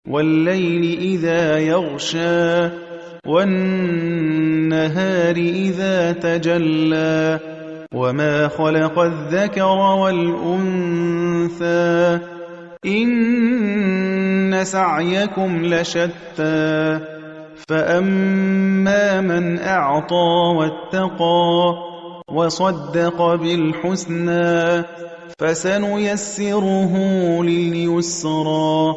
وَاللَّيْلِ إِذَا يَغْشَىٰ وَالنَّهَارِ إِذَا تَجَلَّىٰ وَمَا خَلَقَ الذَّكَرَ وَالْأُنثَىٰ إِنَّ سَعْيَكُمْ لَشَتَّىٰ فَأَمَّا مَنْ أَعْطَىٰ وَاتَّقَىٰ وَصَدَّقَ بِالْحُسْنَىٰ فَسَنُيَسِّرُهُ لِلْيُسْرَىٰ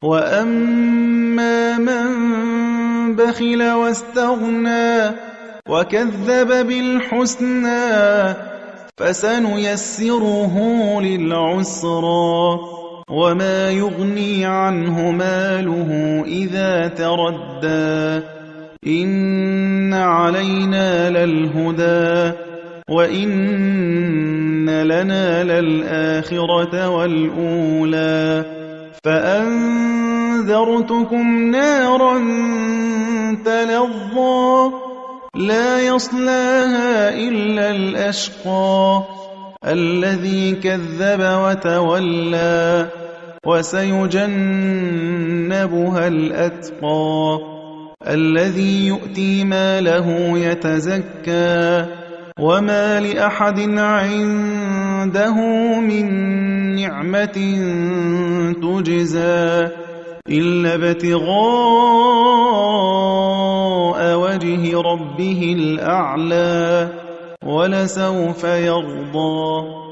وَأَمَّا مَن بَخِلَ وَاسْتَغْنَىٰ وَكَذَّبَ بِالْحُسْنَىٰ فَسَنُيَسِّرُهُ لِلْعُسْرَىٰ وَمَا يُغْنِي عَنْهُ مَالُهُ إِذَا تَرَدَّىٰ إِنَّ عَلَيْنَا لَلْهُدَىٰ وَإِنَّ لَنَا لَلْآخِرَةَ وَالْأُولَىٰ فَأَنذَرْتُكُمْ نَارًا تَلَظَّىٰ لَا يَصْلَاهَا إِلَّا الْأَشْقَى الَّذِي كَذَّبَ وَتَوَلَّىٰ وَسَيُجَنَّبُهَا الْأَتْقَى الَّذِي يُؤْتِي مَالَهُ يَتَزَكَّىٰ وَمَا لِأَحَدٍ عِندَهُ مِن نِّعْمَةٍ تُجْزَىٰ إِلَّا ابْتِغَاءَ وَجْهِ رَبِّهِ الْأَعْلَىٰ وَلَسَوْفَ يَرْضَىٰ